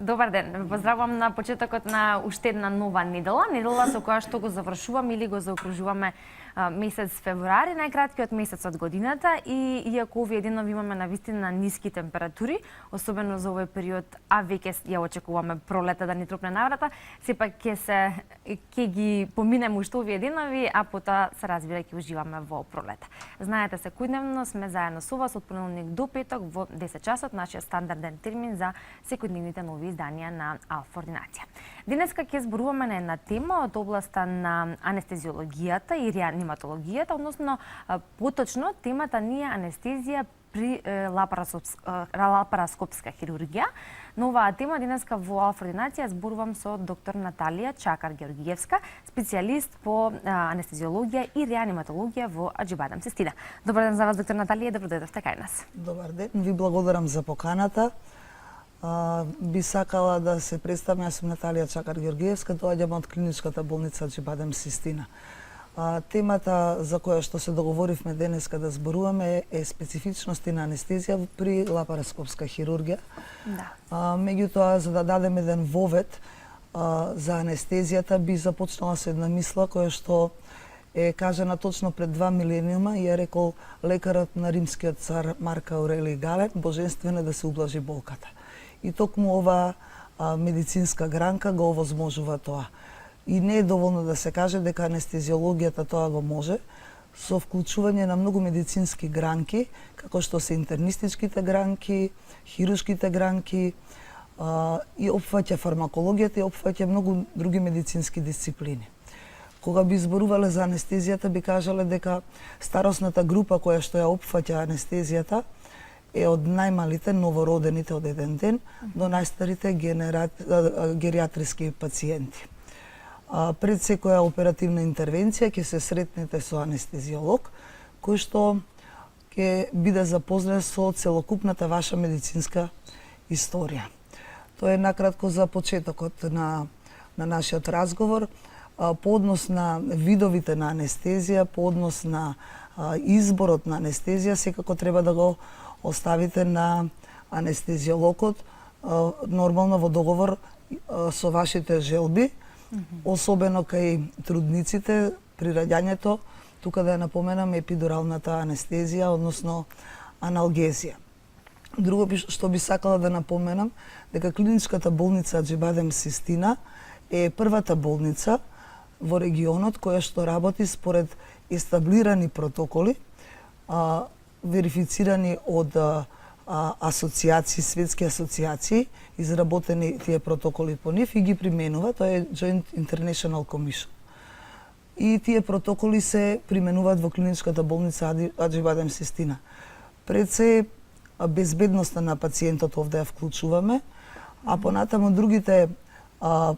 Добар ден, ве поздравувам на почетокот на уште една нова недела, недела со која што го завршуваме или го заокружуваме месец февруари, најкраткиот месец од годината, и иако овие денови имаме навистина ниски температури, особено за овој период, а веќе ја очекуваме пролета да ни тропне наврата, сепак ќе ги поминеме уште овие денови, а потоа се разбира ќе уживаме во пролета. Знаете, секојдневно сме заедно со вас од понеделник до петок во 10 часот, нашиот стандарден термин за секојдневните нови изданија на Алфа Ординација. Денеска ќе зборуваме на една тема од областа на анестезиологијата и реаниматологијата, односно поточно темата ни е анестезија при лапароскопска хирургија. На оваа тема денеска во Алфа Ординација зборувам со доктор Наталија Чакар-Георгиевска, специјалист по анестезиологија и реаниматологија во Аџибадем Систина. Добар ден за вас, доктор Наталија, добро дојдовте кај нас. Добар ден, ви благодарам за поканата. Би сакала да се представам, јас сум Наталија Чакар-Георгиевска, доаѓам од клиничката болница Аџибадем Систина. Темата за која што се договоривме денеска да зборуваме е специфичности на анестезија при лапароскопска хирургија. Да. Меѓутоа, за да дадем еден вовед за анестезијата, би започнала со една мисла која што е кажана точно пред 2 милениума и ја рекол лекарот на римскиот цар Марк Аурелиј Гален: божествено да се ублажи болката. И токму ова медицинска гранка го овозможува тоа. И не е доволно да се каже дека анестезиологијата тоа го може, со вклучување на многу медицински гранки, како што се интернистичките гранки, хируршките гранки, и опфаќа фармакологијата и опфаќа многу други медицински дисциплини. Кога би зборувале за анестезијата, би кажале дека старосната група која што ја опфаќа анестезијата е од најмалите, новородените од еден ден, до најстарите гериатриски пациенти. Пред секоја оперативна интервенција ќе се сретнете со анестезиолог, кој што ќе биде запознат со целокупната ваша медицинска историја. Тоа е накратко за почетокот на нашиот разговор. По однос на видовите на анестезија, по однос на изборот на анестезија, секако треба да го оставите на анестезиологот, нормално во договор со вашите желби, особено кај трудниците при раѓањето, тука да ја напоменам епидуралната анестезија, односно аналгезија. Друго што би сакала да напоменам, дека клиничката болница Аџибадем Систина е првата болница во регионот која што работи според естаблирани протоколи, верифицирани од асоцијации, светски асоцијации, изработени тие протоколи по нив и ги применува, тоа е Joint International Commission. И тие протоколи се применуваат во клиничката болница Аџибадем Систина. Пред се безбедноста на пациентот овде ја вклучуваме, а понатаму другите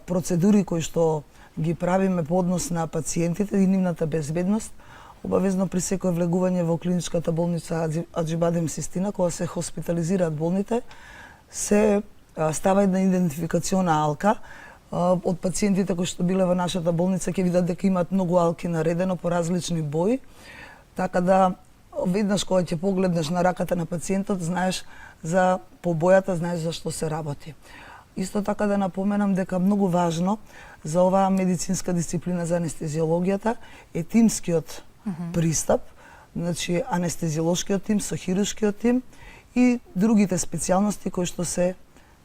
процедури кои што ги правиме по однос на пациентите и нивната безбедност, обавезно при секој влегување во клиничката болница Аџибадем Систина, кога се хоспитализираат болните, се става една идентификациона алка. Од пациентите кои што биле во нашата болница ќе видат дека имаат многу алки наредено по различни бои, така да веднаш кога ќе погледнеш на раката на пациентот, знаеш за побојата, знаеш за што се работи. Исто така да напоменам дека многу важно за оваа медицинска дисциплина за анестезиологијата е тимскиот пристап, значи анестезиолошкиот тим со хируршкиот тим и другите специјалности кои што се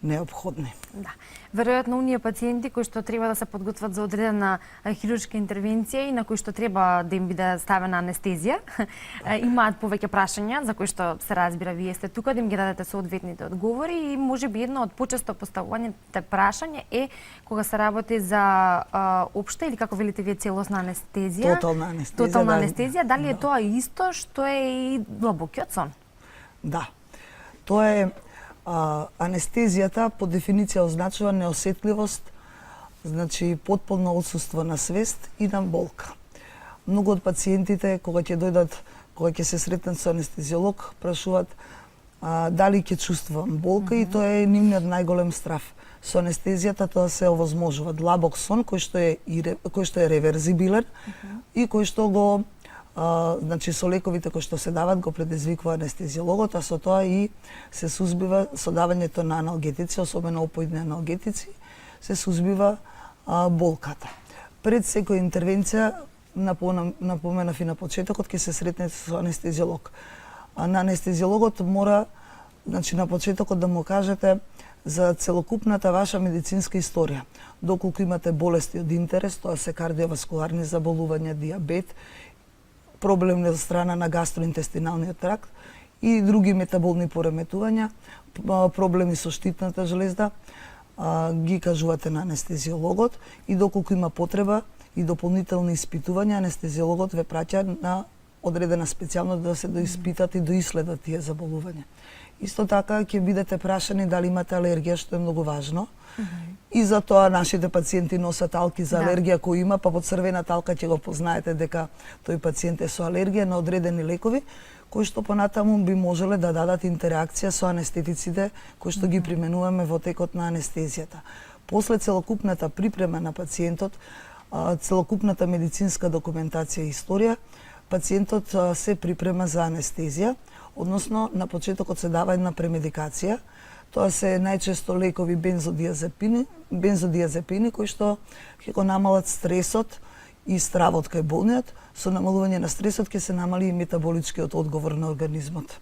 неопходни. Да. Веројатно, оние пациенти кои што треба да се подготват за одредена хируршка интервенција и на кои што треба да им биде ставена анестезија, имаат повеќе прашања за кои што се разбира вие сте тука да им ги дадете соодветните одговори и можеби едно од почесто поставуваните прашања е кога се работи за општа или како велите вие целосна анестезија, тотална анестезија, дали е тоа исто што е и длабокиот сон? Да. Тоа е анестезијата по дефиниција означува неосетливост, значи потполно отсуство на свест и на болка. Многу од пациентите кога ќе дојдат, кога ќе се сретнат со анестезиолог, прашуваат дали ќе чувствувам болка и тоа е нивниот најголем страв. Со анестезијата тоа се овозможува. Длабок сон кој што е реверзибилен и кој што го значи со лековите кои што се дават го предизвикува анестезиологот, а со тоа и се сузбива со давањето на аналгетици, особено опоидни аналгетици, се сузбива болката. Пред секоја интервенција, напоменав и на почетокот, ќе се сретнете со анестезиолог. На анестезиологот мора, значи на почетокот да му кажете за целокупната ваша медицинска историја. Доколку имате болести од интерес, тоа се кардиоваскуларни заболувања, диабет, проблеми од страна на гастроинтестиналниот тракт и други метаболни пореметувања, проблеми со штитната жлезда, ги кажувате на анестезиологот и доколку има потреба и дополнителни испитувања, анестезиологот ве праќа на одредена специјално да се доиспитат и доиследат тие заболувања. Исто така ќе бидете прашани дали имате алергија, што е многу важно. И за тоа нашите пациенти носат алки за алергија кој има, па по црвената алка ќе го познаете дека тој пациент е со алергија на одредени лекови, кои што понатаму би можеле да дадат интеракција со анестетиците кои што ги применуваме во текот на анестезијата. После целокупната припрема на пациентот, целокупната медицинска документација и историја, пациентот се припрема за анестезија, односно на почетокот се дава една премедикација. Тоа се најчесто лекови бензодиазепини кои што ќе го намалат стресот и стравот кај болниот. Со намалување на стресот ќе се намали и метаболичкиот одговор на организмот.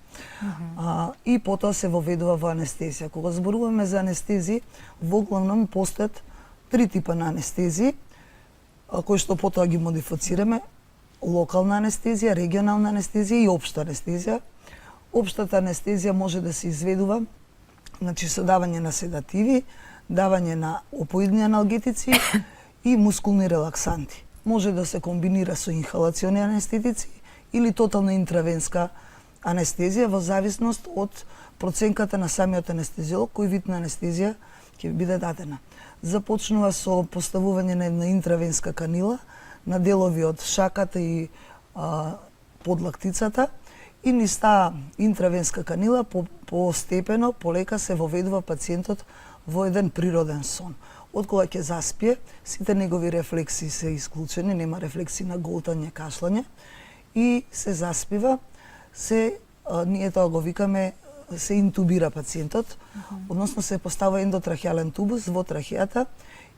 И потоа се воведува во анестезија. Кога зборуваме за анестезии, воглавном постојат три типа на анестезии, кои што потоа ги модифицираме: локална анестезија, регионална анестезија и општа анестезија. Општата анестезија може да се изведува значи со давање на седативи, давање на опоидни аналгетици и мускулни релаксанти. Може да се комбинира со инхалациони анестетици или тотална интравенска анестезија во зависност од проценката на самиот анестезиолог кој вид на анестезија ќе биде дадена. Започнува со поставување на една интравенска канила на делови од шаката и подлактицата и низ таа интравенска канила постепено, полека се воведува пациентот во еден природен сон. Од кога ќе заспие, сите негови рефлекси се исклучени, нема рефлекси на голтање, кашлање и се заспива, ние тоа го викаме, се интубира пациентот, односно се поставува ендотрахеален тубус во трахеата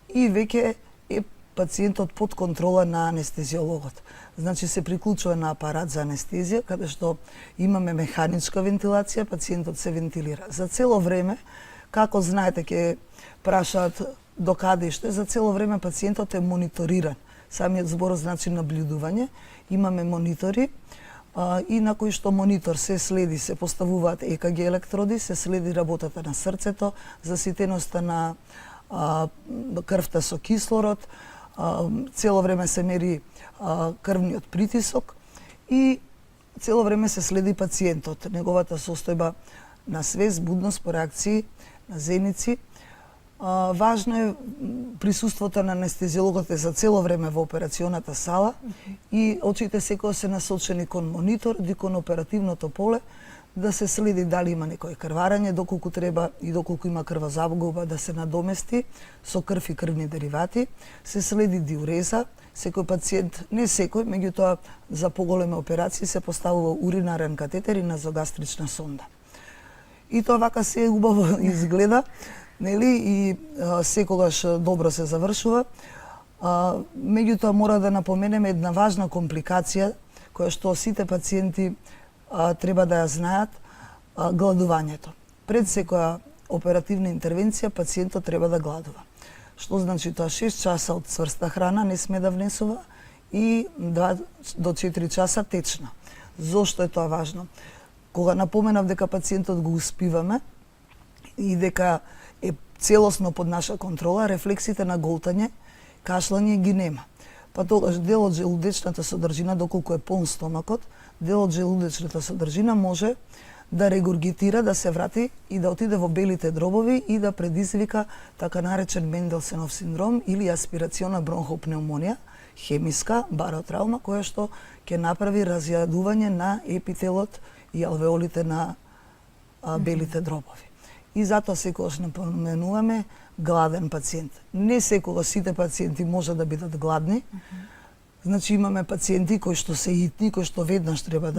и веќе е пациентот под контрола на анестезиологот. Значи се приклучува на апарат за анестезија, каде што имаме механичка вентилација, пациентот се вентилира. За цело време, како знаете, ќе прашаат до каде и што, за цело време пациентот е мониториран. Самиот збор значи наблюдување. Имаме монитори и на кои што монитор се следи, се поставуваат ЕКГ електроди, се следи работата на срцето, заситеноста на крвта со кислород, цело време се мери крвниот притисок и цело време се следи пациентот, неговата состојба на свест, будност, по реакции на зеници. Важно е присуството на анестезиологот за цело време во операционата сала и очите секој се насочени кон монитор, кон оперативното поле, да се следи дали има некој крварење, доколку треба и доколку има крвозагуба да се надомести со крв и крвни деривати, се следи диуреза, секој пациент, не секој, меѓутоа за поголеми операции се поставува уринарен катетер и назогастрична сонда. И тоа вака се убаво изгледа, нели, и секогаш добро се завршува. Меѓутоа мора да напоменеме една важна компликација која што сите пациенти треба да ја знаат, гладувањето. Пред секоја оперативна интервенција пациентот треба да гладува. Што значи тоа? 6 часа од цврста храна не сме да внесува и 2 до 4 часа течна. Зошто е тоа важно? Кога напоменав дека пациентот го успиваме и дека е целосно под наша контрола, рефлексите на голтање, кашлање ги нема. Па тогаш дел од желудечната содржина, доколку е полн стомакот, дел од желудечната содржина може да регургитира, да се врати и да отиде во белите дробови и да предизвика така наречен Менделсенов синдром или аспирациона бронхопнеумонија, хемиска баротраума, која што ќе направи разјадување на епителот и алвеолите на белите дробови. И затоа секогаш напоменуваме гладен пациент. Не секогаш сите пациенти може да бидат гладни. Значи имаме пациенти кои што се итни, кои што веднаш треба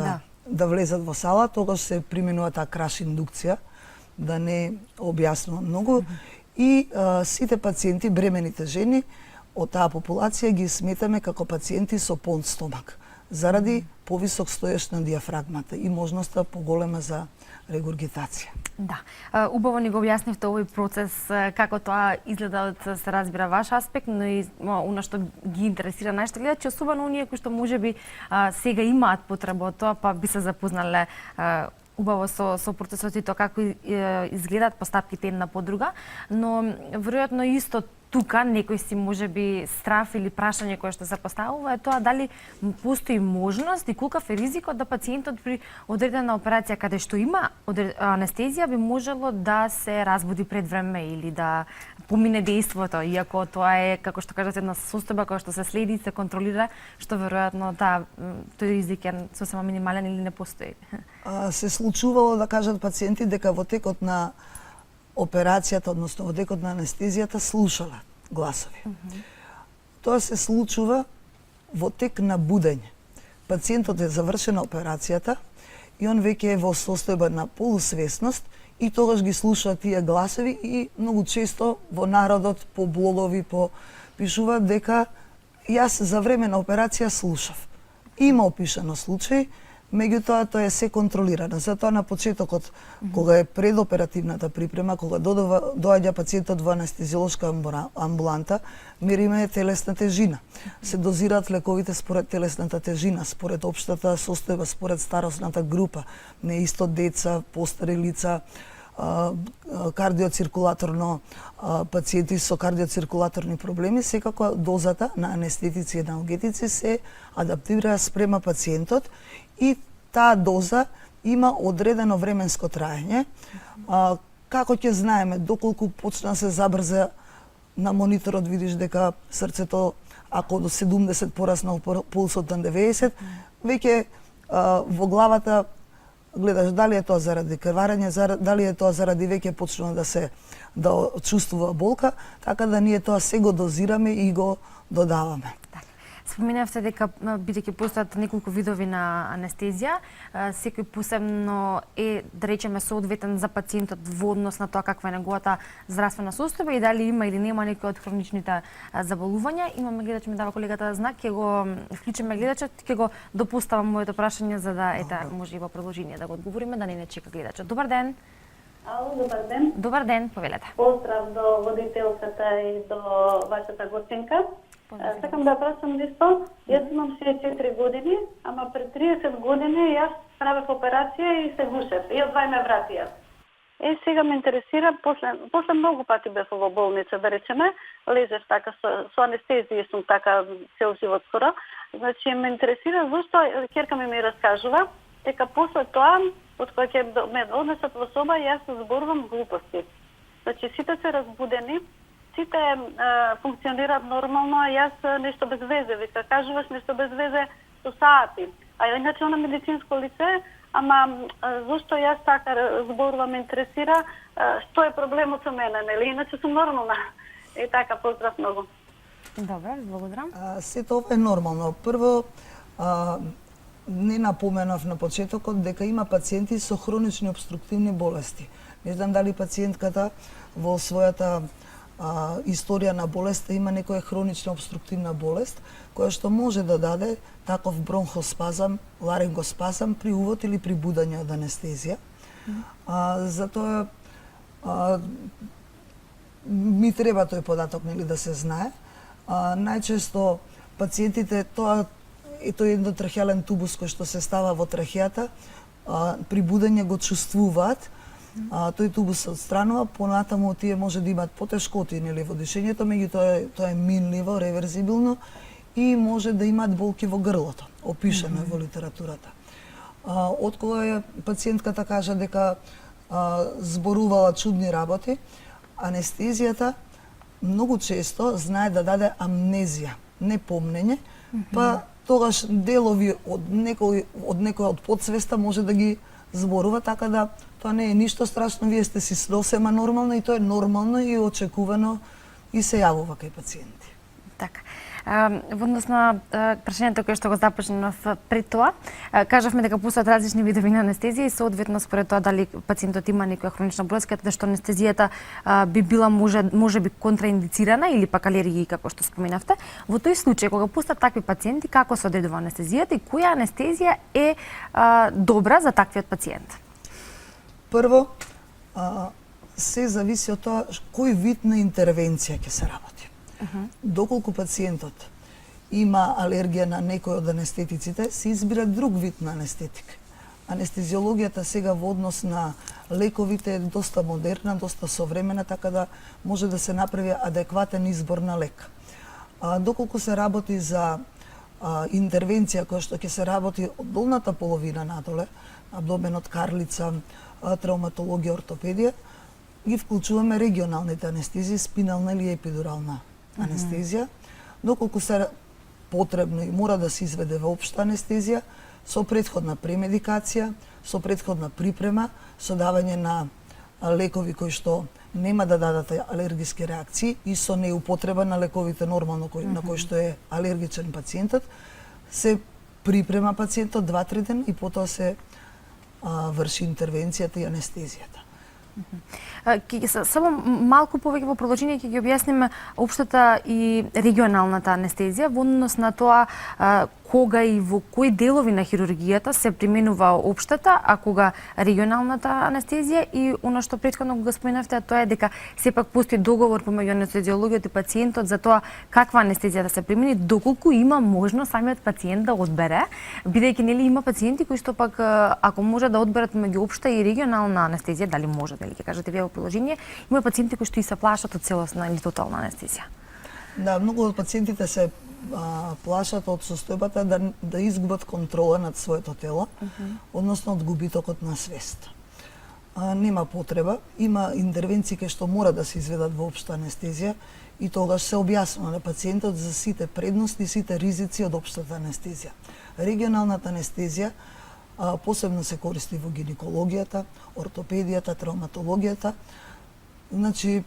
да влезат во сала, тогаш се применува таа краш индукција, да не објаснувам многу. И сите пациенти, бремените жени, од таа популација ги сметаме како пациенти со полн стомак, заради повисок стоеж на диафрагмата и можноста поголема за регургитација. Да. Убаво ни го објаснивте овој процес, како тоа изгледа од се разбира ваш аспект, но и она што ги интересира нашите гледачи, особено оние кои што можеби сега имаат потреба од тоа, па би се запознале убаво со процесот и тоа како изгледаат постапките една по друга, но веројатно исто тука некој си можеби страф или прашање кое што се поставува е тоа дали постои можност и колкав е ризикот да пациентот при одредена операција каде што има анестезија би можело да се разбуди пред време или да помине дејството, иако тоа е, како што кажате, една состојба која што се следи и се контролира, што веројатно тој ризик е сосема минимален или не постои. Се случувало да кажат пациенти дека во текот на операцијата, односно во текот на анестезијата, слушала гласови. Тоа се случува во тек на будење. Пациентот е завршена операцијата и он веќе е во состојба на полусвесност и тогаш ги слуша тие гласови и многу често во народот по блогови пишуваат дека јас за време на операција слушав. Има опишано случаи, меѓутоа тоа е се контролирано. Затоа на почетокот, кога е предоперативната припрема, кога доаѓа пациентот во анестезиолошка амбуланта, мериме телесна тежина. Се дозираат лековите според телесната тежина, според општата состојба, според старосната група, не исто деца, постари лица, кардиоциркулаторно пациенти со кардиоциркулаторни проблеми, секако дозата на анестетици и аналгетици се адаптира спрема пациентот и таа доза има одредено временско траење. Како ќе знаеме, доколку почна да се забрза на мониторот, видиш дека срцето, ако до 70 пораснал пулсот на 90, веќе во главата гледаш дали е тоа заради крварење, дали е тоа заради веќе почнува да чувствува болка, така да ние тоа се го дозираме и го додаваме. Споменавте дека бидејќи постојат неколку видови на анестезија, секој посебно е, да речеме, соодветен за пациентот во однос на тоа каква е неговата здравствена состојба и дали има или нема некои од хроничните заболувања. Имаме гледач, ми дава колегата знак, ќе го вклучиме гледачот, ќе го допуставам моето прашање за да може и во продолжение да го одговориме, да не чека гледачот. Добар ден. Ало, добар ден. Добар ден, повелете. Поздрав до водителката и до вашата гостинка. Сакам да прашам нешто. Јас имам 64 години, ама пред 30 години јас правев операција и се гушев. И одвај ме вратија. Сега ме интересира, после многу пати бев во болница, да речеме, лежев така со анестезија, сум така цел живот скоро. Значи ме интересира зашто ќерка ми раскажува дека после тоа, од кога ќе ме однесат во соба, јас зборувам глупости. Значи сите се разбудени, сите функционираат нормално, а јас нешто без везе, вика кажуваш нешто без везе со сати. А иначе она медицинско лице, ама зашто јас така зборувам, ме интересира што е проблемот со мене, нели? Иначе сум нормална. И така, поздрав многу. Добре, благодарам. Сето ова е нормално. Прво, не напоменав на почетокот дека има пациенти со хронични обструктивни болести. Не знам дали пациентката во својата историја на болеста има некоја хронична обструктивна болест, која што може да даде таков бронхоспазам, ларингоспазам при увод или при будање од анестезија. Затоа ми треба тој податок, нели, да се знае. Најчесто пациентите тој ендотрахеален тубус кој што се става во трахеата, при будење го чувствуваат. Тој тубус се отстранува, понатаму тие може да имаат потешкоти, нели, во дишењето, меѓутоа тоа е минливо, реверзибилно и може да имаат болки во грлото, опишано е во литературата. Откога пациентката кажа дека зборувала чудни работи, анестезијата многу често знае да даде амнезија, непомнење, па тогаш делови од некој од подсвеста може да ги зборува, така да тоа не е ништо страшно, вие сте си сосема нормално и тоа е нормално и очекувано и се јавува кај пациенти. Така. Во однос на прашањето кое што го започнав пред тоа, кажавме дека постојат различни видови на анестезија и соодветно според тоа дали пациентот има некоја хронична болест, каде што анестезијата би била може би контраиндицирана или пак алергии како што споменавте. Во тој случај кога постојат такви пациенти, како се одредува анестезијата и која анестезија е добра за таквиот пациент? Прво, се зависи од тоа кој вид на интервенција ќе се работи. Доколку пациентот има алергија на некој од анестетиците, се избира друг вид на анестетика. Анестезиологијата сега во однос на лековите е доста модерна, доста современа, така да може да се направи адекватен избор на лек. Доколку се работи за интервенција која што ќе се работи од долната половина надоле, абдоменот, карлица, травматологија, ортопедија, ги вклучуваме регионалните анестезии, спинална или епидурална анестезија. Доколку се потребно и мора да се изведе во општа анестезија, со претходна премедикација, со претходна припрема, со давање на лекови кои што нема да дадат алергиски реакции и со неупотреба на лековите нормално на кои што е алергичен пациентот, се припрема пациентот 2-3 дена и потоа се врши интервенцијата и анестезијата. Само малку повеќе во продолжение ќе ги објасниме општата и регионалната анестезија во однос на тоа кога и во кои делови на хирургијата се применува општата, а кога регионалната анестезија и она што претходно го споменавте, тоа е дека сепак постои договор помеѓу анестезиологиот и пациентот за тоа каква анестезија да се примени, доколку има можност самиот пациент да одбере, бидејќи нели има пациенти кои што пак ако може да одберат меѓу општа и регионална анестезија, дали може, дали ќе кажете вие во приложение, има пациенти кои што и се плашат од целосна или тотална анестезија. Да, многу од пациентите се плашат од состојбата да изгубат контрола над своето тело, односно од губитокот на свест. Нема потреба, има интервенции кои што мора да се изведат во општа анестезија и тогаш се објаснува на пациентот за сите предности и сите ризици од општата анестезија. Регионалната анестезија посебно се користи во гинекологијата, ортопедијата, травматологијата. Значи,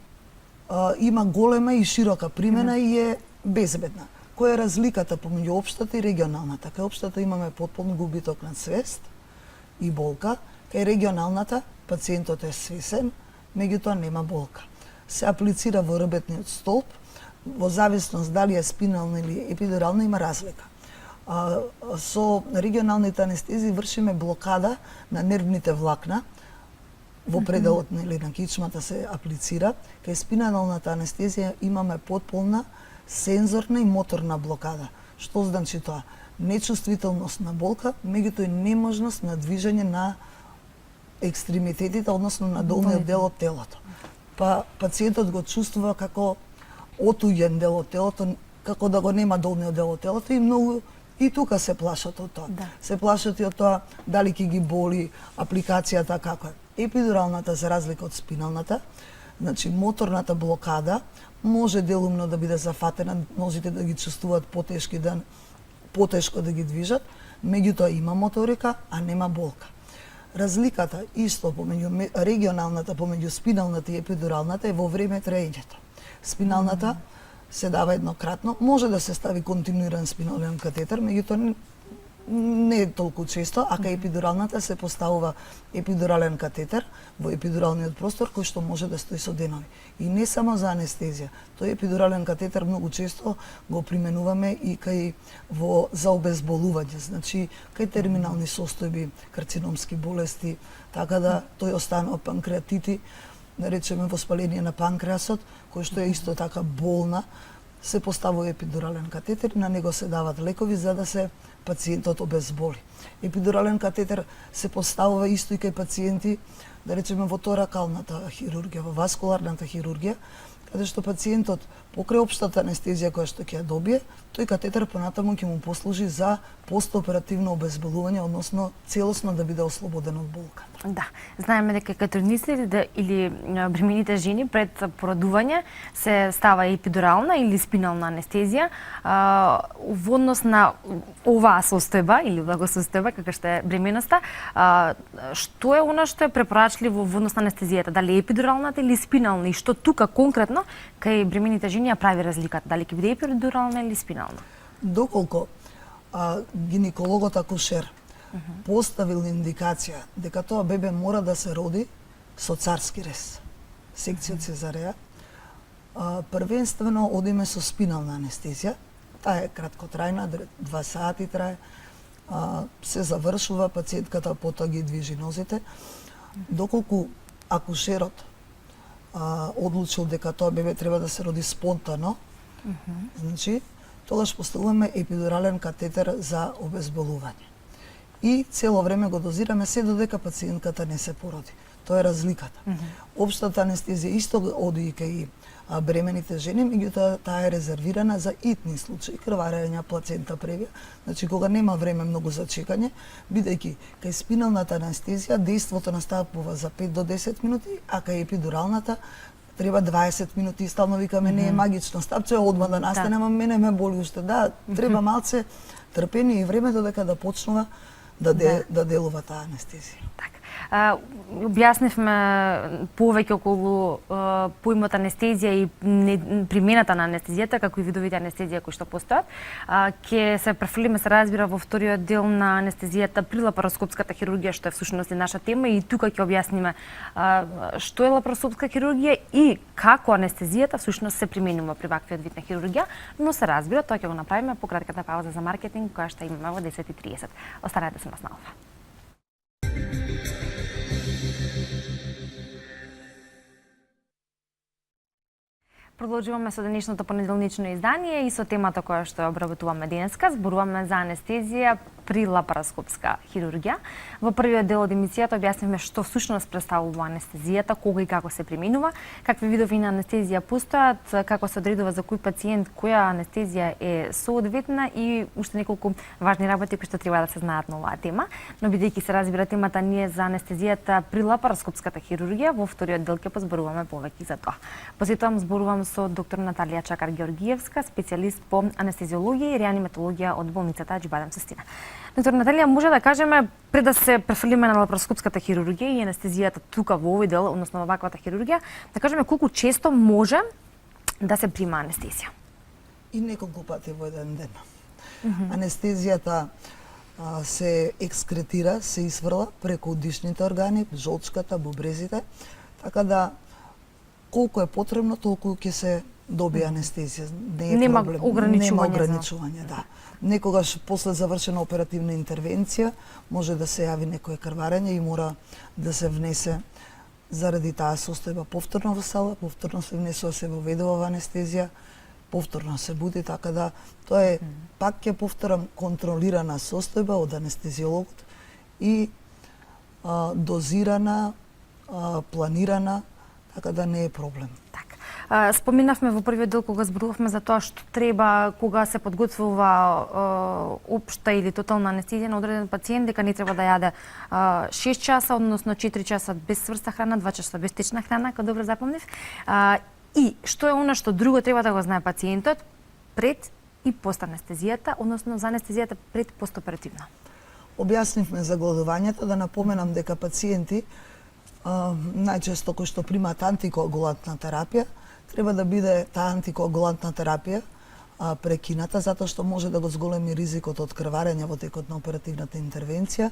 има голема и широка примена и е безбедна. Која е разликата помеѓу општата и регионалната? Кај општата имаме потполн губиток на свест и болка, кај регионалната пациентот е свесен, меѓутоа нема болка. Се аплицира во рбетниот столб, во зависност дали е спинална или епидурална има разлика. Со регионалните анестезии вршиме блокада на нервните влакна, во пределот или на кичмата се аплицира. Кај спиналната анестезија имаме потполна сензорна и моторна блокада. Што значи тоа? Нечувствителност на болка, меѓутоа и неможност на движење на екстремитетите, односно на долниот дел од телото. Па пациентот го чувствува како отуѓен дел од телото, како да го нема долниот дел од телото и многу и тука се плашат од тоа. Да. Се плашат и од тоа дали ќе ги боли апликацијата како е. Епидуралната за разлика од спиналната, значи моторната блокада може делумно да биде зафатена, нозите да ги чувствуваат потешко да ги движат, меѓутоа има моторика, а нема болка. Разликата исто помеѓу регионалната, помеѓу спиналната и епидуралната е во време траењето. Спиналната се дава еднократно, може да се стави континуиран спинален катетер, меѓутоа не е толку често, а кај епидуралната се поставува епидурален катетер во епидуралниот простор кој што може да стои со денови. И не само за анестезија. Тој епидурален катетер многу често го применуваме и за обезболување, значи кај терминални состојби, карциномски болести, така да тој останува панкреатити, да речеме воспаление на панкреасот, кој што е исто така болна, се поставува епидурален катетер, на него се дават лекови за да се пациентот обезболи. Епидурален катетер се поставува исто и кај пациенти, да речеме во торакалната хирургија, во васкуларната хирургија, каде што пациентот покрај општата анестезија која што ќе ја добие, тој катетер понатаму ќе му послужи за постоперативно обезболување, односно целосно да биде ослободен од болка. Да, знаеме дека кај трудници или бремените жени пред породување се става епидурална или спинална анестезија. Во однос на оваа состојба или благосостојба како што е бременоста, што е она што е препорачливо во однос на анестезијата, дали епидуралната или спинална, и што тука конкретно кај бремените жени ја прави разликата, дали ќе биде епидурална или спинална? Доколку гинекологот акушер поставил индикација дека тоа бебе мора да се роди со царски рез, секција цезареја, првенствено одиме со спинална анестезија. Таа е краткотрајна, 2 сати трае, се завршува, пациентката потоа ги движи нозите. Доколку акушерот одлучил дека тоа бебе треба да се роди спонтано, значи, тогаш поставуваме епидурален катетер за обезболување. И цело време го дозираме се додека пациентката не се породи. Тоа е разликата. Општата анестезија исто оди и кај бремените жени, меѓутоа таа е резервирана за итни случаи, крварење, плацента превија, значи кога нема време многу за чекање, бидејќи кај спиналната анестезија дејството настапува за 5 до 10 минути, а кај епидуралната треба 20 минути, и стално викаме не е магично, стапче одма да настане, ама мене ме боли уште. Да, треба малце трпение и време додека да почнува да делува таа анестезија. Така. Објаснивме повеќе околу поимот анестезија и примената на анестезијата, како и видовите анестезија кои што постојат. Ќе се префрлиме, се разбира, во вториот дел на анестезијата при лапароскопската хирургија, што е всушност и наша тема, и тука ќе објасниме што е лапароскопска хирургија и како анестезијата всушност се применува при ваквиот вид на хирургија, но се разбира, тоа ќе го направиме по кратката пауза за маркетинг која што имаме во 10:30. Останете со нас на Алфа. Продолжуваме со денешното понеделнично издание и со темата која што ја обработуваме денеска. Зборуваме за анестезија при лапароскопска хирургија. Во првиот дел од емисијата објаснивме што всушност представува анестезијата, кога и како се применува, какви видови на анестезија постојат, како се одредува за кој пациент која анестезија е соодветна и уште неколку важни работи кои што треба да се знаат на оваа тема. Но бидејќи се разбира темата ние за анестезијата при лапароскопската хирургија, во вториот дел ќе позборуваме повеќе за тоа. Посетувам зборувам со доктор Наталија Чакар-Георгиевска, специјалист по анестезиологија и реаниматологија од болницата Аџибадем Сестина. Доктор Наталија, може да кажеме, пред да се префрлиме на лапароскопската хирургија и анестезијата тука во овој дел, односно во ваквата хирургија, да кажеме колку често може да се прима анестезија? И неколку пати во еден ден. Анестезијата се екскретира, се изфрла преку дишните органи, жолчката, бубрезите, така да колку е потребно, толку ќе се добие анестезија. Нема ограничување, да. Некогаш после завршена оперативна интервенција може да се јави некое крварење и мора да се внесе заради таа состојба повторно во сала, повторно се внесува, се воведува во анестезија, повторно се буди, така да тоа е, пак ќе повторам, контролирана состојба од анестезиологот и дозирана, планирана, така да не е проблем. Така. Споминавме во првиот дел кога зборувавме за тоа што треба кога се подготвува општа или тотална анестезија на одреден пациент, дека не треба да јаде 6 часа, односно 4 часа без сврста храна, 2 часа без течна храна, ако добро запомнив. И што е она што друго треба да го знае пациентот пред и пост анестезијата, односно за анестезијата пред и постоперативно? Објаснивме за гладувањето, да напоменам дека пациенти најчесто кои што примаат антикоагулантна терапија, треба да биде таа антикоагулантна терапија прекината, затоа што може да го зголеми ризикот од крварење во текот на оперативната интервенција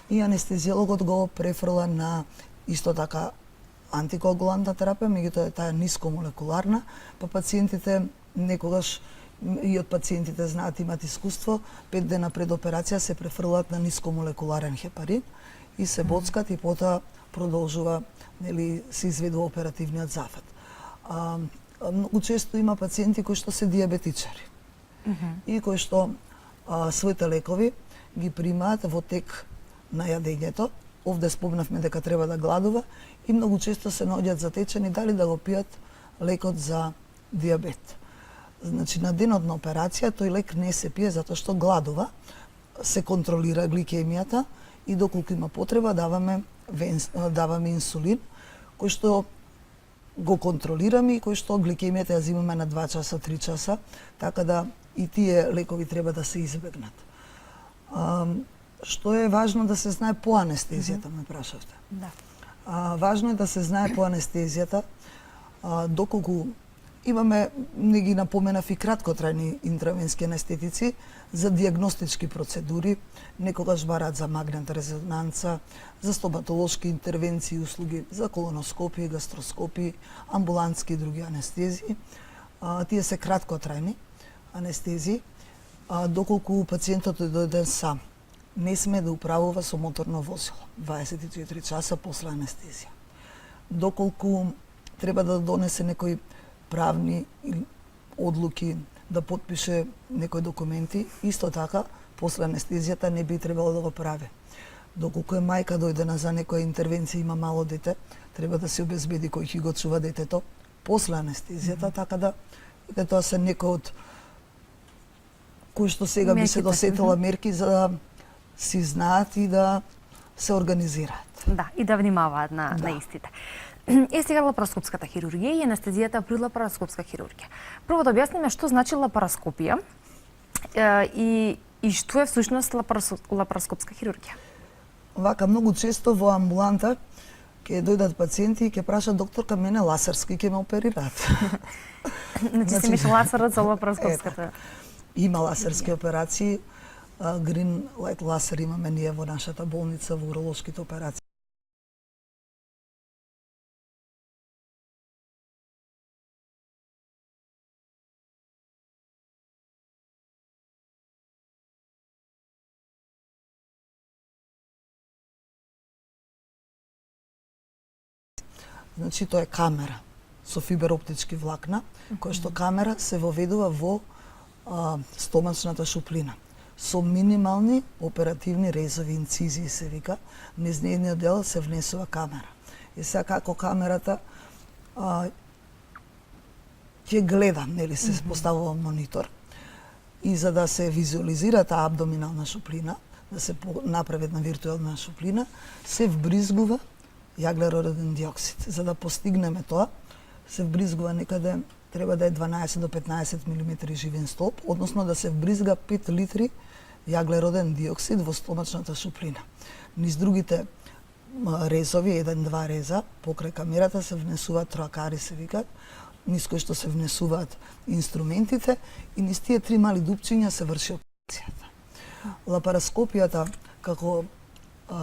и анестезиологот го префрла на исто така антикоагулантна терапија, меѓутоа таа е нискомолекуларна, па пациентите некогаш и од пациентите знаат, имат искуство, 5 дена пред операција се префрлат на нискомолекуларен хепарин и се боцкат и потоа продолжува, нели, се изведува оперативниот зафат. Многу често има пациенти кои што се диабетичари и кои што своите лекови ги примаат во тек на јадењето. Овде спомнавме дека треба да гладува и многу често се наоѓаат затечени дали да го пијат лекот за диабет. Значи на денот на операција тој лек не се пие затоа што гладува, се контролира гликемијата и доколку има потреба даваме инсулин кој што го контролираме и кој што гликемијата ја земаме на 2 часа, 3 часа, така да и тие лекови треба да се избегнат. Што е важно да се знае по анестезијата, ме прашавте. Да. Важно е да се знае по анестезијата, доколку имаме, не ги напоменав и краткотрајни интравенски анестетици за диагностички процедури, некогаш бараат за магнетна резонанца, за стоматолошки интервенции, услуги за колоноскопија, гастроскопија, амбулантски и други анестезии. Тие се краткотрајни анестезии, доколку пациентот дојде сам. Не сме да управува со моторно возило 24 часа после анестезија. Доколку треба да донесе некои правни одлуки, да потпише некои документи, исто така, после анестезијата не би требало да го прави. Доколку е мајка дојдена за некоја интервенција, има мало дете, треба да се обезбеди кој ќе го чува детето после анестезијата, така да тоа се некои од кои што сега би се досетила мерки за да си знаат и да се организираат. Да, и да внимаваат на истите. Е сега лапароскопската хирургија и анестезијата при лапароскопска хирургија. Прво да објасниме што значи лапароскопија и што е всушност лапароскопска хирургија. Вака многу често во амбуланта ќе дојдат пациенти и ќе прашаат докторка, мене ласерски ќе ме оперираат. Значи се миша ласерот за лапароскопската. Има ласерски операции, Green Light ласер имаме ние во нашата болница во уролошките операции. Значи тоа е камера со фибероптички влакна, која што камера се воведува во стомачната шуплина со минимални оперативни резови, инцизии се вика, низ нивниот дел се внесува камера. И сега како камерата ќе гледа, нели се поставува монитор и за да се визуализира таа абдоминална шуплина, да се направи една виртуелна шуплина, се вбризгува јаглероден диоксид. За да постигнеме тоа, се вбризгува некаде, треба да е 12 до 15 мм живен столб, односно да се вбризга 5 литри јаглероден диоксид во стомачната шуплина. Низ другите резови, 1-2 реза, покрај камерата се внесуваат троакари, се викаат, низ кои што се внесуваат инструментите и низ тие 3 мали дупчиња се врши операцијата. Лапароскопијата како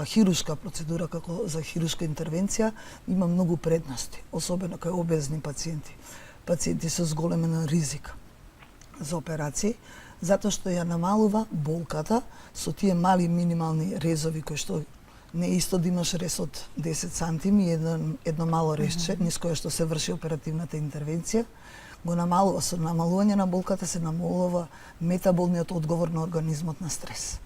хируршка процедура, како за хируршка интервенција, има многу предности, особено кај обезни пациенти, пациенти со зголемен ризик за операции, затоа што ја намалува болката со тие мали минимални резови кои што не исто да имаш рез од 10 сантими и едно мало резче, низ кое што се врши оперативната интервенција, го намалува. Со намалување на болката се намалува метаболниот одговор на организмот на стрес.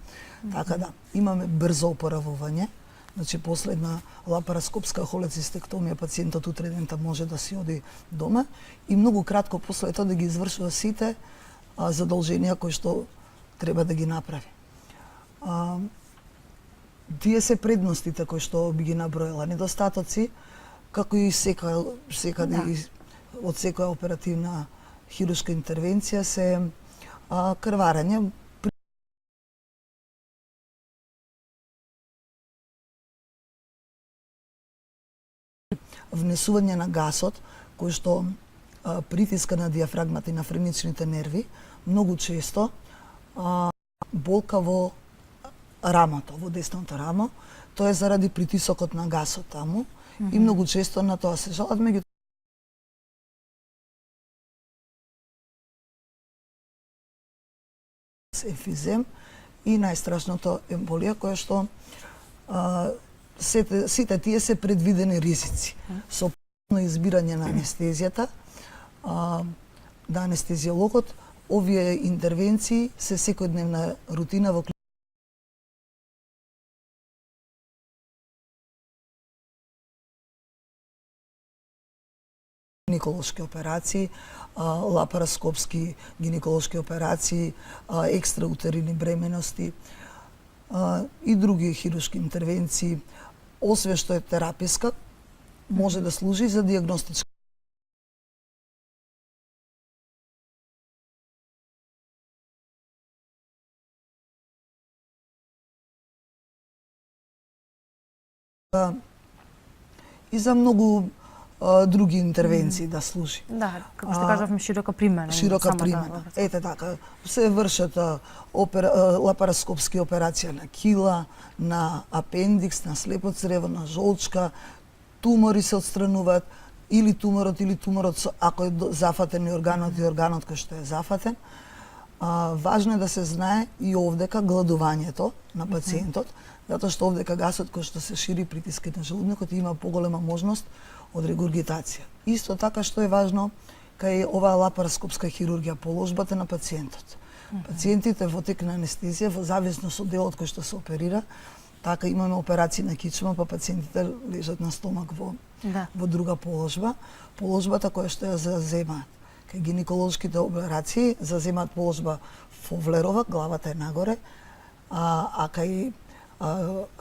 Така да, имаме брзо опоравување, значи после една лапароскопска холецистектомија пациентот утредента може да си оди дома и многу кратко после тоа да ги извршува сите задолженија кои што треба да ги направи. Тие се предностите кои што би ги наброила. Недостатоци, како и секаде од секоја оперативна хируршка интервенција се крварење, внесување на гасот, кој што притиска на диафрагмата и на френичните нерви, многу често болка во рамото, во десното рамо, тоа е заради притисокот на гасот таму и многу често на тоа се жалат, меѓутоа емфизем и најстрашното емболија, која што сите тие се предвидени ризици. Со избирање на анестезијата, на анестезиологот, овие интервенции се секојдневна рутина во гинеколошки операции, лапароскопски гинеколошки операции, екстраутерини бременности и други хируршки интервенции, осве што е тераписка, може да служи за диагностичка. И за многу други интервенции да служи. Да, како што кажавме, широка примена. Широка примена. Ете така, се вршат лапароскопски операција на кила, на апендикс, на слепо црево, на жолчка, тумори се отстрануваат, или туморот ако е зафатен и органот кој што е зафатен. Важно е да се знае и овдека гладувањето на пациентот, затоа што овдека гасот кој што се шири притискот на желудникот има поголема можност од регургитација. Исто така што е важно кај оваа лапароскопска хирургија положбата на пациентот. Пациентите во тек на анестезија, во зависност од делот кој што се оперира, така имаме операции на кичма, па пациентите лежат на стомак во друга положба. Положбата која што ја заземаат кај гинеколошките операции заземаат положба Фовлерова, главата е нагоре, а кај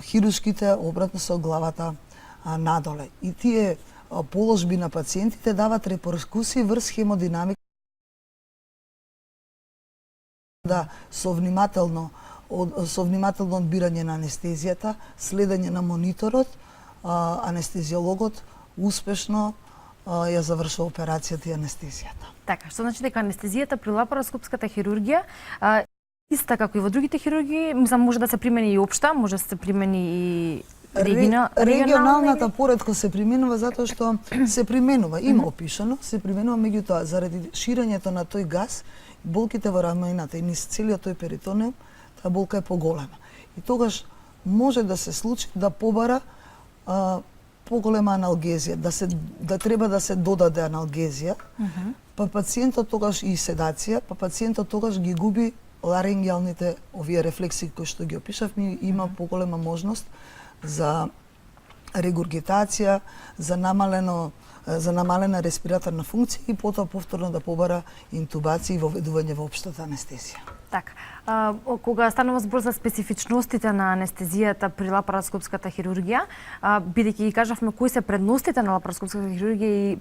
хируршките обратно се од главата надоле. И тие положби на пациентите дават реперкусии врз хемодинамика. Да, со внимателно одбирање на анестезијата, следење на мониторот, анестезиологот успешно ја завршува операцијата и анестезијата. Така, што значи дека анестезијата при лапароскопската хирургија иста како и во другите хирургии, мислам може да се примени и општа, може да се примени и регионалната поретко се применува затоа што се применува, има опишано, се применува, меѓутоа заради ширењето на тој газ, болките во раменината и низ целиот тој перитонеум, таа болка е поголема. И тогаш може да се случи да побара поголема аналгезија, да треба да се додаде аналгезија, па пациентот тогаш и седација, па пациентот тогаш ги губи ларингиалните овие рефлекси кои што ги опишавме, има поголема можност за регургитација, за намалена респираторна функција и потоа повторно да побара интубација и воведување во општата анестезија. Така, кога станува збор за специфичностите на анестезијата при лапароскопската хирургија, бидејќи ги кажавме кои се предностите на лапароскопската хирургија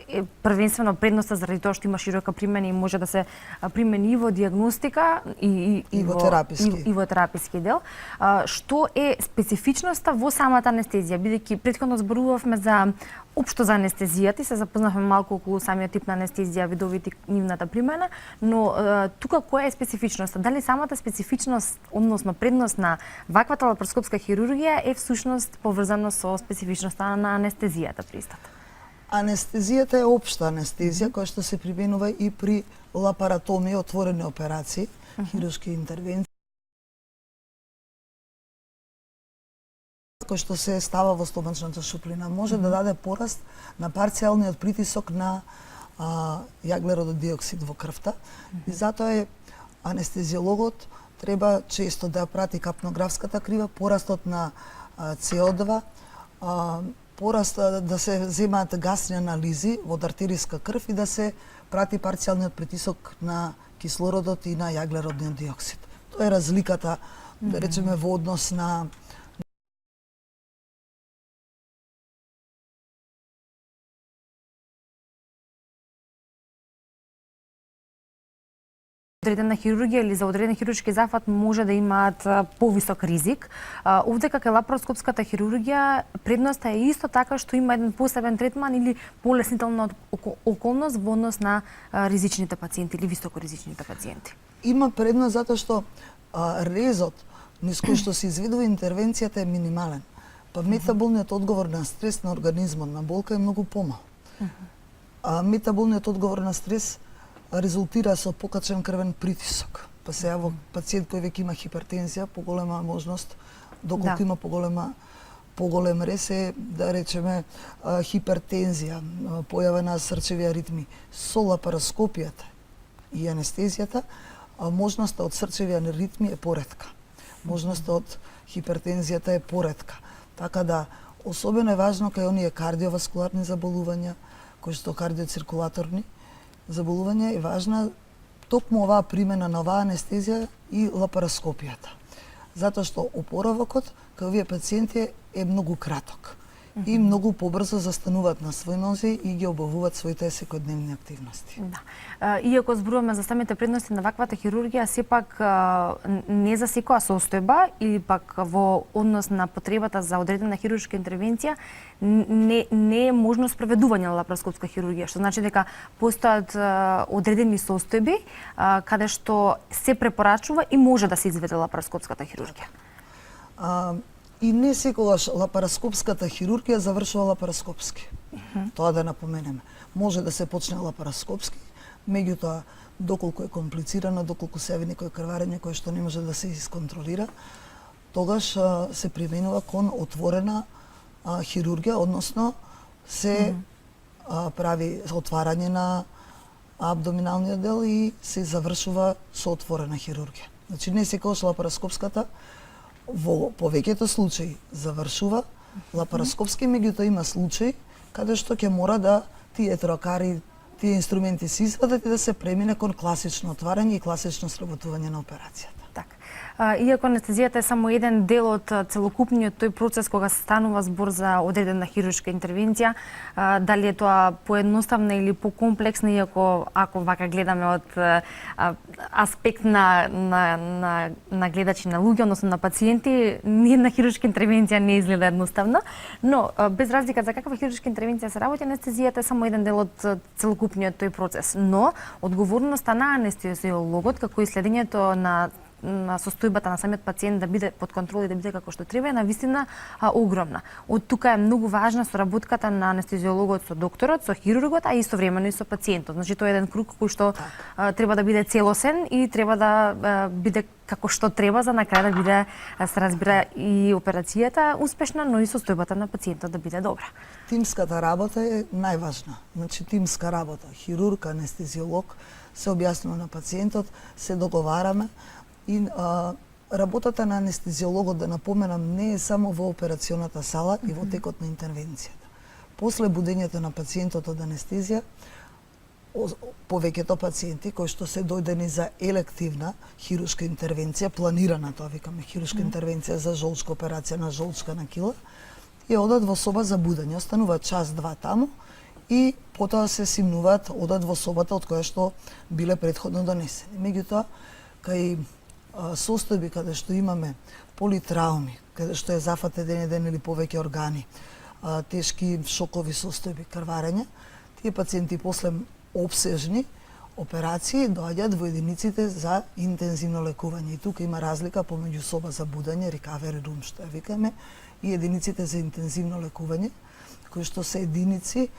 и првенствено предноста заради тоа што има широка примена и може да се примени и во диагностика и во тераписки дел, што е специфичноста во самата анестезија, бидејќи претходно зборувавме за општо за анестезијата и се запознавме малку околу самиот тип на анестезија, видовите нивната примена, но тука која е специфичноста? Дали самата специфичност, односно предност на ваквата лапароскопска хирургија е всушност поврзано со специфичноста на анестезијата при истата? Анестезијата е општа анестезија која што се применува и при лапаротомија, отворени операции, хируршки интервенции, кој што се става во стомачната шуплина, може да даде пораст на парцијалниот притисок на јаглероден диоксид во крвта. И затоа е анестезиологот треба често да прати капнографската крива, порастот на CO2, пораст да се земаат гасни анализи од артериска крв и да се прати парцијалниот притисок на кислородот и на јаглеродниот диоксид. Тоа е разликата, да речеме, во однос на одредена хирургија или за одреден хируршки зафат може да имаат повисок ризик. Овде како лапароскопската хирургија предноста е исто така што има еден посебен третман или полеснителна околност во однос на ризичните пациенти или високоризичните пациенти. Има предност затоа што резот низ кој што се изведува интервенцијата е минимален. Па метаболниот одговор на стрес на организмот на болка е многу помал. Метаболниот одговор на стрес резултира со покачен крвен притисок. Па се во пациент кој веќе има хипертензија, поголема можност, доколку има поголем рез е, да речеме, хипертензија, појава на срчеви аритми. Со лапароскопијата и анестезијата, можноста од срчеви аритми е поретка. Можноста од хипертензијата е поретка. Така да, особено е важно кај оние кардиоваскуларни заболувања, кои што кардиоциркулаторни заболувања, е важна токму оваа примена на оваа анестезија и лапароскопијата. Затоа што опоравокот кај овие пациенти е многу краток и многу побрзо застануваат на свој нози и ги обавуваат своите секојдневни активности. Да. Иако зборуваме за самите предности на ваквата хирургија, сепак не за секоја состојба или пак во однос на потребата за одредена хируршка интервенција не е можно спроведување на лапароскопска хирургија, што значи дека постојат одредени состојби каде што се препорачува и може да се изведе лапароскопската хирургија. И не секогаш лапароскопската хирургија завршува лапароскопски. Тоа да напоменеме. Може да се почне лапароскопски, меѓутоа доколку е комплицирано, доколку се яви некој крварење кое што не може да се исконтролира, тогаш се применува кон отворена хирургија, односно се прави отварање на абдоминалниот дел и се завршува со отворена хирургија. Значи не секогаш лапароскопската во повеќето случаи завршува лапароскопски, меѓутоа има случаи каде што ќе мора да тие трокари, тие инструменти се извадат и да се премине кон класично отварање и класично сработување на операцијата. Така. Иако анестезијата е само еден дел од целокупниот тој процес кога се станува збор за одредена хируршка интервенција, дали е тоа поедноставна или покомплексна, иако ако вака гледаме од аспект на гледачи на луѓе, односно на пациенти, ниедна хируршка интервенција не изгледа едноставна, но без разлика за каква хируршка интервенција се работи, анестезијата е само еден дел од целокупниот тој процес, но одговорноста на анестезиологот како и следењето на состојбата на самиот пациент да биде под контрола и да биде како што треба е навистина огромна. Од тука е многу важна соработката на анестезиологот со докторот, со хирургот, а истовремено и со пациентот. Значи тоа е еден круг кој што треба да биде целосен и треба да биде како што треба за на крај да биде, се разбира, и операцијата успешна, но и состојбата на пациентот да биде добра. Тимската работа е најважна. Значи тимска работа, хирург, анестезиолог, се објаснува на пациентот, се договараме. И работата на анестезиологот, да напоменам, не е само во операционата сала и во текот на интервенцијата. После будењето на пациентот од анестезија, повеќето пациенти кои што се дојдени за елективна хируршка интервенција, планирана, тоа викаме хируршка интервенција за жолчка операција на жолчка на кила, и одат во соба за будење, остануваат час-два таму и потоа се симнуваат, одат во собата од која што биле претходно донесени. Меѓутоа, кај состојби каде што имаме политрауми, каде што е зафатен еден или повеќе органи, тешки шокови состојби, крварење, тие пациенти после обсежни операции доаѓаат во единиците за интензивно лекување. И тука има разлика помеѓу соба за будење, recovery room што ја викаме, и единиците за интензивно лекување, кои што се единици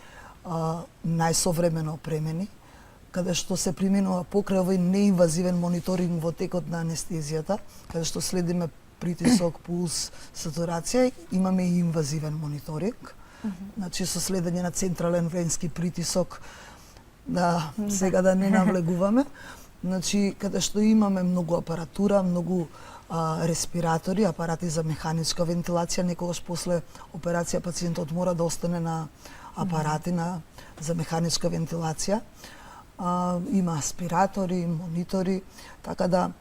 најсовремено опремени, каде што се применува покрај овој неинвазивен мониторинг во текот на анестезијата, каде што следиме притисок, пулс, сатурација, имаме и инвазивен мониторинг. Значи со следење на централен венски притисок, сега да не навлегуваме. Значи каде што имаме многу апаратура, многу респиратори, апарати за механичка вентилација, некогаш после операција пациентот мора да остане на апарати за механичка вентилација. Има аспиратори, монитори, така да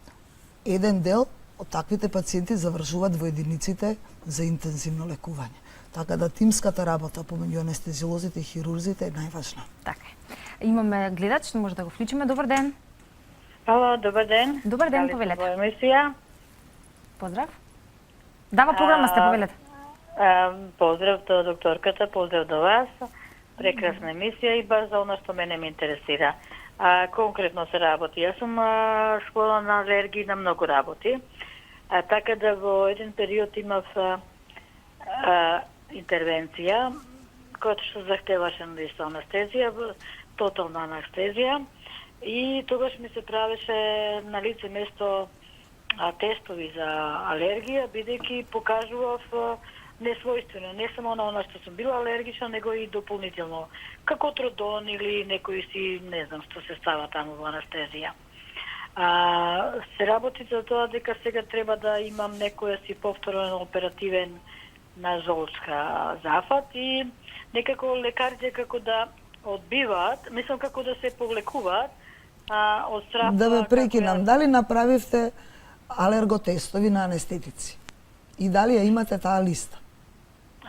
еден дел од таквите пациенти завршуваат во единиците за интензивно лекување. Така да тимската работа помеѓу анестезиолозите и хирурзите е најважна. Така е. Имаме гледач, може да го вклучиме. Добар ден. Ало, добар ден. Добар ден, повелете. Во емисија. Поздрав. Дава програма сте, повелете. Поздрав до докторката, поздрав до вас. Прекрасна емисија и баш за оно што мене ме интересира. Конкретно се работи. Јас сум школа на алергии на многу работи. Така да во еден период имав интервенција која што захтеваше на анестезија, тотална анестезија, и тогаш ми се правеше на лице место тестови за алергија, бидејќи покажував несвојствено, не само на она што сум била алергична, него и дополнително, како тродон или некои си, не знам, што се става таму во анестезија. Се работи за тоа дека сега треба да имам некоја си повторен оперативен на жолчка зафат и некако лекарите како да одбиваат, мислам како да се повлекуваат од страф. Да ве прекинам, дали направивте алерготестови на анестетици? И дали ја имате таа листа?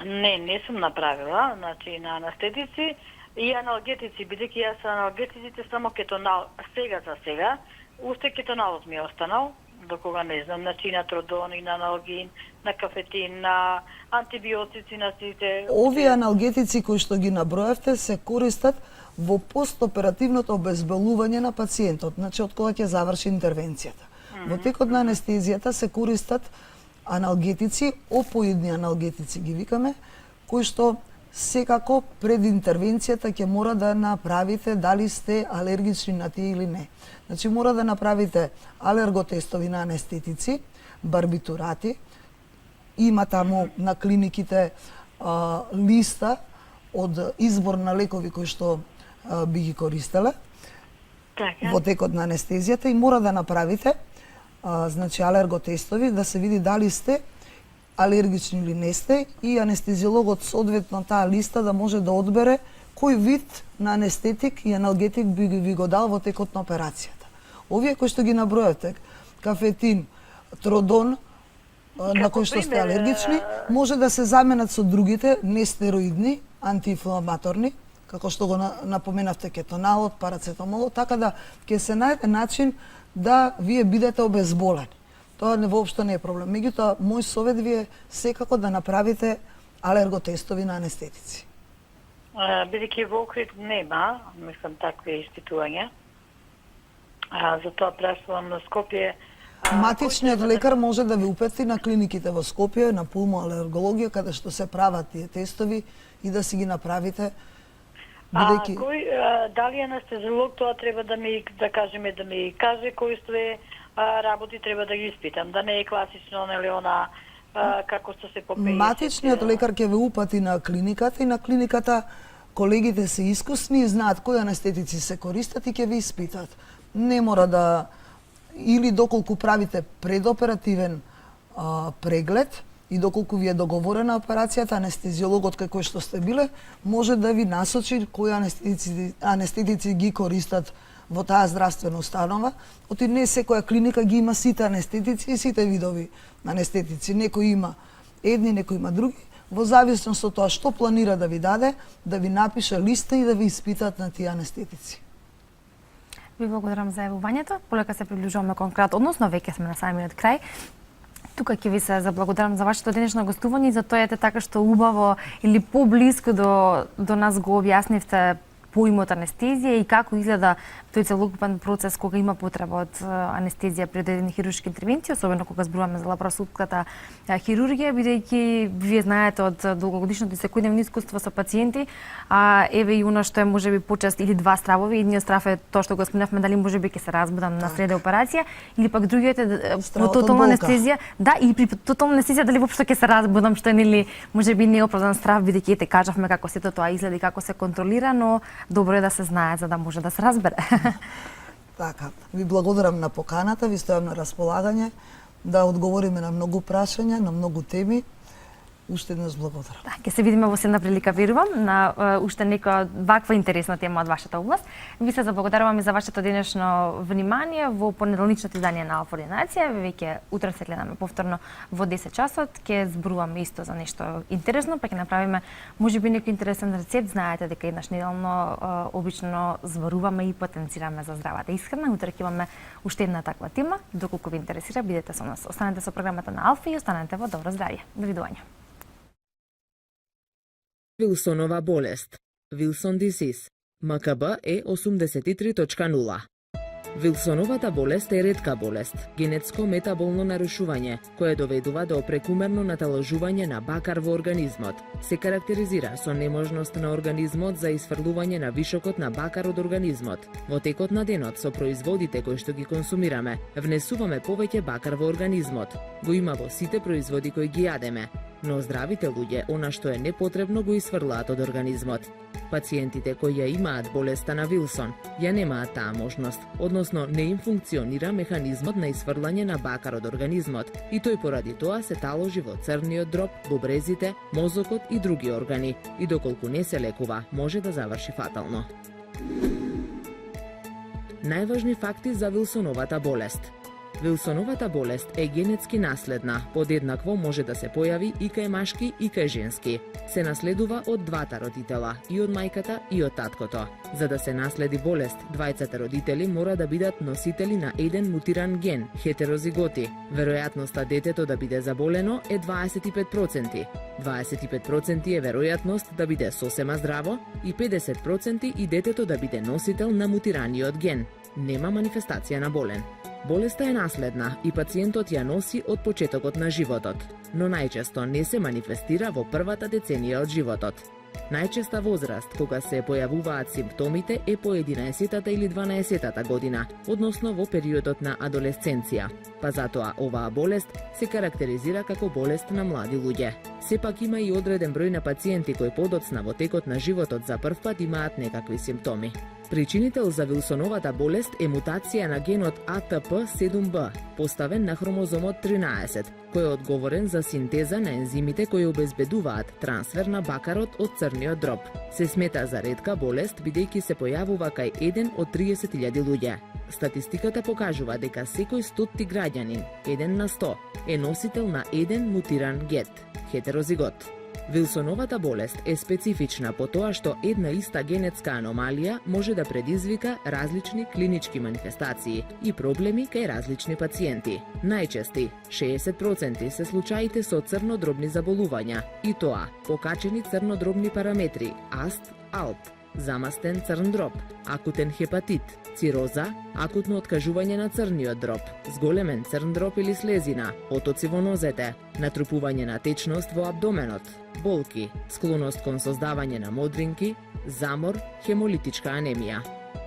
Не сум направила, значи на анестетици и аналгетици, бидејќи јас со аналгетиците само кетонал, сега за сега, уште кетоналот ми е останал, до кога не знам, значи на тродон и на аналгин, на кафетин, на антибиотици, на сите. Овие аналгетици кои што ги наброевте се користат во постоперативното обезболување на пациентот, значи од кога ќе заврши интервенцијата. Во текот на анестезијата се користат аналгетици, опоидни аналгетици ги викаме, кои што секако пред интервенцијата ќе мора да направите дали сте алергични на тие или не. Значи мора да направите алерготестови на анестетици, барбитурати, има таму на клиниките листа од избор на лекови кои што би ги користеле во текот на анестезијата и мора да направите значи алерготестови да се види дали сте алергични или не сте и анестезиологот соодветно таа листа да може да одбере кој вид на анестетик и аналгетик би ви го дал во текот на операцијата. Овие кои што ги набројате, кафетин, тродон, на кои што сте алергични, може да се заменат со другите нестероидни, антиинфламаторни, како што го напоменавте кетоналот, парацетамолот, така да ќе се најде начин да вие бидете обезболени. Тоа воопшто не е проблем. Меѓутоа, мој совет ви е секако да направите алерготестови на анестетици. Бидејќи во Охрид нема, мислам, такви испитувања. Затоа прашувам на Скопје. Матичниот лекар може да ви упати на клиниките во Скопје, на пулмоалергологија, каде што се прават тие тестови и да си ги направите. Бидејќи дали анестезиолог тоа треба да ми каже кои све работи треба да ги испитам, да не е класично нели она како што се попее. Матичниот лекар ќе ве упати на клиниката и на клиниката колегите се искусни и знаат кои анестетици се користат и ќе ве испитат. Не мора да или доколку правите предоперативен преглед и доколку ви е договорена операцијата, анестезиологот кај кој што сте биле може да ви насочи кои анестетици ги користат во таа здравствена установа. Оти не секоја клиника ги има сите анестетици и сите видови анестетици. Некој има едни, некој има други. Во зависност од тоа што планира да ви даде, да ви напише листа и да ви испитат на тие анестетици. Ви благодарам за јавувањето. Полека се приближуваме кон крајот, односно веќе сме на самиот крај. Тука ќе ви се заблагодарам за вашето денешно гостување и за тоа така што убаво или поблиску до нас го објаснивте поимот анестезија и како изгледа тој целокупен процес кога има потреба од анестезија пред одредени хируршки интервенции, особено кога зборуваме за лапароскопската хирургија, бидејќи вие знаете од долгогодишното и секојдневно искуство со пациенти, еве и она што е можеби почест или два стравови, едниот страв е тоа што го спомнавме дали можеби ќе се разбудам на среде операција или пак другиот е по тотална анестезија, да, и при тотална анестезија дали воопшто ќе се разбудам, што е нели можеби неоправдан страв, бидејќи те кажавме како сето тоа изгледа и како се контролира, но добро е да се знае за да може да се разбере. Така, ви благодарам на поканата, ви стојам на располагање да одговориме на многу прашања, на многу теми. Уште еднаш благодарам. Да, ќе се видиме во следна прилика, верувам, на уште нека ваква интересна тема од вашата област. Ви се заблагодарувам и за вашето денешно внимание во понеделничното издание на Алфа Ординација. Веќе утре се гледаме повторно во 10 часот. Ќе зборуваме исто за нешто интересно, па ќе направиме можеби некој интересен рецепт. Знаете дека еднаш неделно обично зборуваме и потенцираме за здравата исхрана. Утре ќе имаме уште една таква тема. Доколку ви интересира, бидете со нас. Останете со програмата на Алфа и останете во добро здравје. Довидување. Вилсонова болест. Wilson disease. МКБ е 83.0. Вилсоновата болест е ретка болест, генетско метаболно нарушување, кое доведува до прекумерно наталожување на бакар во организмот. Се карактеризира со неможност на организмот за исфрлување на вишокот на бакар од организмот. Во текот на денот со производите кои што ги консумираме, внесуваме повеќе бакар во организмот. Го има во сите производи кои ги јадеме. но здравите луѓе она што е непотребно го исфрлаат од организмот. Пациентите кои ја имаат болеста на Вилсон ја немаат таа можност, односно не им функционира механизмот на исфрлање на бакар од организмот и тој поради тоа се таложи во црниот дроб, бубрезите, мозокот и други органи и доколку не се лекува, може да заврши фатално. Најважни факти за Вилсоновата болест. Вилсоновата болест е генетски наследна, подеднакво може да се појави и кај машки и кај женски. Се наследува од двата родитела, и од мајката и од таткото. За да се наследи болест, двајцата родители мора да бидат носители на еден мутиран ген, хетерозиготи. Веројатноста детето да биде заболено е 25%. 25% е веројатност да биде сосема здраво и 50% и детето да биде носител на мутираниот ген. Нема манифестација на болен. Болеста е наследна и пациентот ја носи од почетокот на животот, но најчесто не се манифестира во првата деценија од животот. Најчеста возраст кога се појавуваат симптомите е по 11-та или 12-та година, односно во периодот на адолесценција. Па затоа оваа болест се карактеризира како болест на млади луѓе. Сепак има и одреден број на пациенти кои подоцна во текот на животот за прв пат имаат некакви симптоми. Причинител за Вилсоновата болест е мутација на генот ATP7B, поставен на хромозомот 13, кој е одговорен за синтеза на ензимите кои обезбедуваат трансфер на бакарот од црниот дроб. Се смета за ретка болест бидејќи се појавува кај 1 од 30.000 луѓе. Статистиката покажува дека секој 100-ти граѓанин, 1 на 100, е носител на еден мутиран ген, хетерозигот. Вилсоновата болест е специфична по тоа што една иста генетска аномалија може да предизвика различни клинички манифестации и проблеми кај различни пациенти. Најчести, 60% се случаите со црнодробни заболувања, и тоа покачени црнодробни параметри, АСТ, АЛТ, замастен црн дроб, акутен хепатит, цироза, акутно откажување на црниот дроб, зголемен црн дроб или слезина, отоци во нозете, натрупување на течност во абдоменот, болки, склоност кон создавање на модринки, замор, хемолитичка анемија.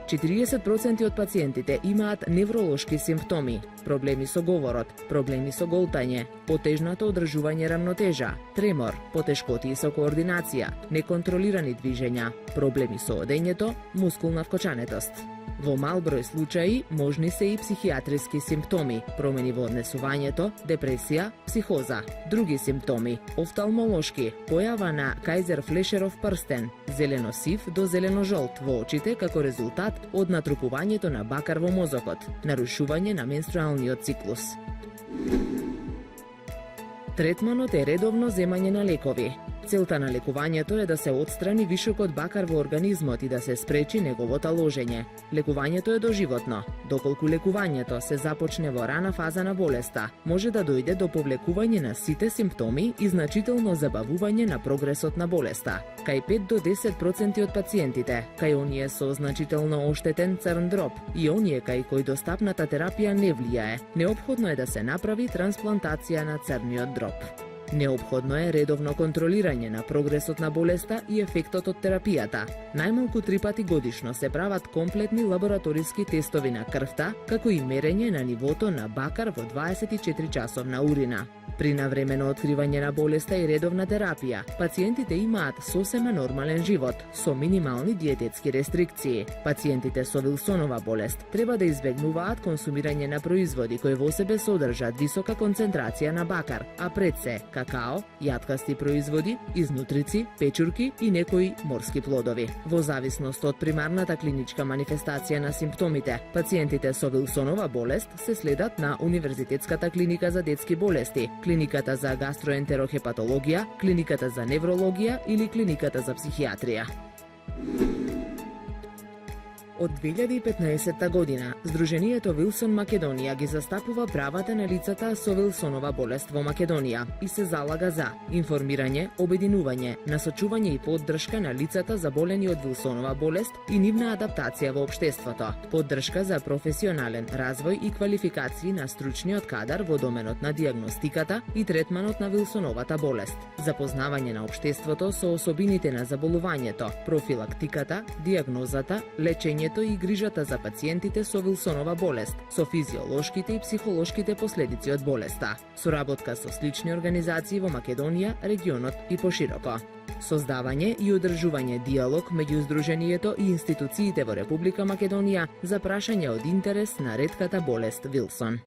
40% од пациентите имаат невролошки симптоми, проблеми со говорот, проблеми со голтање, потежнато одржување рамнотежа, тремор, потешкоти со координација, неконтролирани движења, проблеми со одењето, мускулна вкочанетост. Во мал број случаи можни се и психијатриски симптоми, промени во однесувањето, депресија, психоза. Други симптоми: офталмолошки, појава на Кајзер-Флешеров прстен, зелено-сив до зелено-жолт во очите како резултат од натрупувањето на бакар во мозокот, нарушување на менструалниот циклус. Третманот е редовно земање на лекови. Целта на лекувањето е да се отстрани вишокот бакар во организмот и да се спречи неговото ложење. Лекувањето е доживотно. Доколку лекувањето се започне во рана фаза на болеста, може да дојде до повлекување на сите симптоми и значително забавување на прогресот на болеста. Кај 5 до 10% од пациентите, кај оние со значително оштетен црн дроб и оние кај кои достапната терапија не влијае, неопходно е да се направи трансплантација на црниот дроб. Неопходно е редовно контролирање на прогресот на болеста и ефектот од терапијата. Најмалку 3 пати годишно се прават комплетни лабораториски тестови на крвта, како и мерење на нивото на бакар во 24 часовна урина. При навремено откривање на болеста и редовна терапија, пациентите имаат сосема нормален живот, со минимални диететски рестрикции. Пациентите со Вилсонова болест треба да избегнуваат консумирање на производи кои во себе содржат висока концентрација на бакар, а пред се какао, јаткасти производи, изнутрици, печурки и некои морски плодови. Во зависност од примарната клиничка манифестација на симптомите, пациентите со Вилсонова болест се следат на Универзитетската клиника за детски болести, клиниката за гастроентерохепатологија, клиниката за неврологија или клиниката за психијатрија. Од 2015 година, Сдруженијето Вилсон Македонија ги застапува правата на лицата со Вилсонова болест во Македонија и се залага за информирање, обединување, насочување и поддршка на лицата заболени од Вилсонова болест и нивна адаптација во општеството, поддршка за професионален развој и квалификации на стручниот кадар во доменот на дијагностиката и третманот на Вилсоновата болест, запознавање на општеството со особините на заболувањето, профилактиката, дијагнозата, лечењето лечењето и грижата за пациентите со Вилсонова болест, со физиолошките и психолошките последици од болеста, соработка со слични организации во Македонија, регионот и пошироко. Создавање и одржување диалог меѓу Сдруженијето и институциите во Република Македонија за прашање од интерес на ретката болест Вилсон.